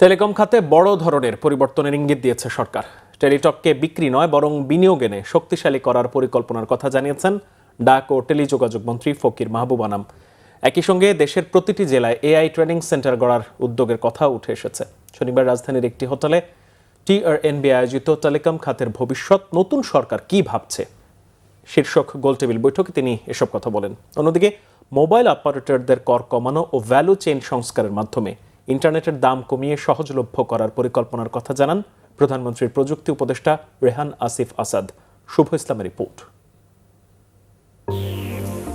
Telecom খাতে বড় ধরনের পরিবর্তনের ইঙ্গিত দিয়েছে সরকার। টেলিটককে বিক্রি নয় বরং বিনিয়োগ এনে শক্তিশালী করার পরিকল্পনার কথা জানিয়েছেন ডাক ও টেলিযোগাযোগ মন্ত্রী ফকির মাহবুব আনাম। একই সঙ্গে দেশের প্রতিটি জেলায় এআই ট্রেনিং সেন্টার গড়ার উদ্যোগের কথা উঠে এসেছে। শনিবার রাজধানীর একটি হোটেলে টিআরএনবি আয়োজিত টেলিকম খাতের ভবিষ্যৎ নতুন সরকার কি ভাবছে শীর্ষক গোলটেবিল বৈঠকে তিনি এসব কথা বলেন। অন্যদিকে মোবাইল অপারেটরদের কর কমানো ও ভ্যালু চেইন সংস্কারের মাধ্যমে ইন্টারনেটের দাম কমিয়ে সহজলভ্য করার পরিকল্পনার কথা জানান প্রধানমন্ত্রীর প্রযুক্তি উপদেষ্টা রেহান আসিফ আসাদ। শুভ ইসলামের রিপোর্ট।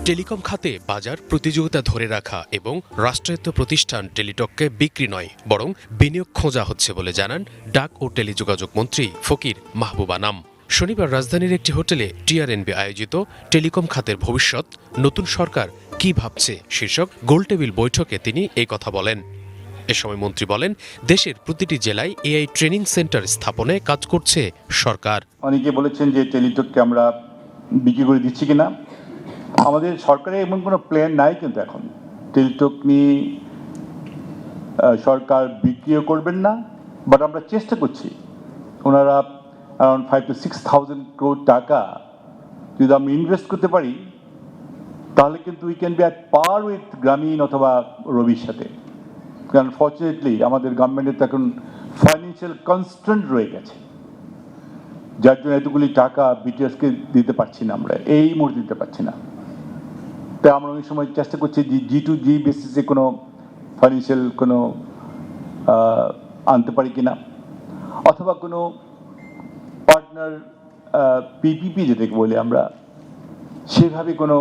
টেলিকম খাতে বাজার প্রতিযোগিতা ধরে রাখা এবং রাষ্ট্রায়ত্ত প্রতিষ্ঠান টেলিটককে বিক্রি নয় বরং বিনিয়োগ খোঁজা হচ্ছে বলে জানান ডাক ও টেলিযোগাযোগ মন্ত্রী ফকির মাহবুব আনাম। শনিবার রাজধানীর একটি হোটেলে টিআরএনবি আয়োজিত টেলিকম খাতের ভবিষ্যৎ নতুন সরকার কি ভাবছে শীর্ষক গোলটেবিল বৈঠকে তিনি এই কথা বলেন। এ সময় মন্ত্রী বলেন, দেশের প্রতিটি জেলায় এআই ট্রেনিং সেন্টার স্থাপনে কাজ করছে সরকার। অনেকে বলেছেন যে টেলিটককে আমরা বিক্রি করে দিচ্ছি কিনা। আমাদের সরকারের এমন কোনো প্ল্যান নাই, কিন্তু এখন টেলিটক নিয়ে সরকার বিক্রিও করবেন না, বাট আমরা চেষ্টা করছি। ওনারা অ্যারাউন্ড 5,000 to 6,000 crore টাকা যদি আমরা ইনভেস্ট করতে পারি তাহলে কিন্তু we can be at per with গ্রামীণ অথবা রবির সাথে। কারণ ফর্চুনেটলি আমাদের গভর্নমেন্টের তো এখন ফাইন্যান্সিয়াল কনস্ট্যান্ট রয়ে গেছে, যার জন্য এতগুলি টাকা বিটিএসকে দিতে পারছি না, আমরা এই মুহূর্তে দিতে পারছি না। তাই আমরা অনেক সময় চেষ্টা করছি যে G2G বেসিসে কোনো ফাইন্যান্সিয়াল কোনো আনতে পারি কিনা, অথবা কোনো পার্টনার পিপিপি যেটাকে বলি আমরা, সেভাবে কোনো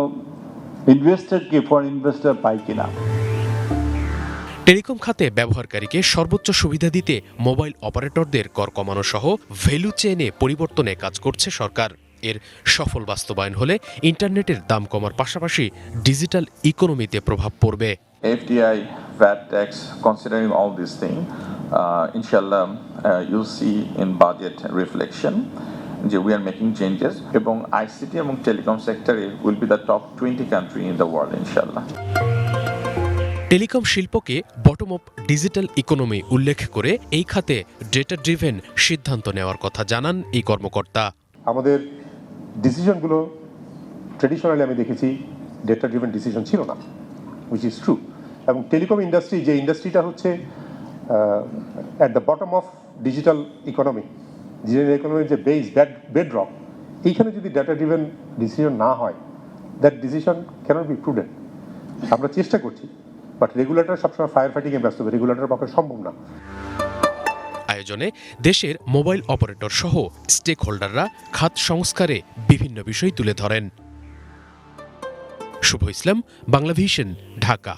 ইনভেস্টরকে ফরেন ইনভেস্টর পাই কিনা। টেলিকম খাতে ব্যবহারকারীকে সর্বোচ্চ সুবিধা দিতে মোবাইল অপারেটরদের কর কমানো সহ ভ্যালু চেইনে পরিবর্তনে কাজ করছে সরকার। এর সফল বাস্তবায়ন হলে ইন্টারনেটের দাম কমার পাশাপাশি ডিজিটাল ইকোনমিতে প্রভাব পড়বে। FDI, VAT tax, considering all these things, inshallah, you'll see in budget reflection that we are making changes. এবং ICT এবং telecom sector will be the top 20 country in the world, inshallah. Telecom শিল্পকে bottom of digital economy উল্লেখ করে এই খাতে data driven সিদ্ধান্ত নেওয়ার কথা জানান এই কর্মকর্তা। আমাদের ডিসিশনগুলো ট্রেডিশনালি আমি দেখেছি ডেটা ড্রিভেন ডিসিশন ছিল না, উইচ ইজ ট্রু। এবং টেলিকম ইন্ডাস্ট্রি যে ইন্ডাস্ট্রিটা হচ্ছে at the bottom of digital economy, digital ইকোনমির যে বেডরক, এইখানে যদি ডেটা ড্রিভেন ডিসিশন না হয়, that decision cannot be prudent. আমরা চেষ্টা করছি, বাট রেগুলেটর সবসময় ফায়ার ফাইটিংয়ে ব্যস্ত হবে, রেগুলেটরের পক্ষে সম্ভব না। আয়োজনে দেশের মোবাইল অপারেটর সহ স্টেক হোল্ডাররা খাত সংস্কারে বিভিন্ন বিষয় তুলে ধরেন। শুভ ইসলাম, বাংলাভিশন, ঢাকা।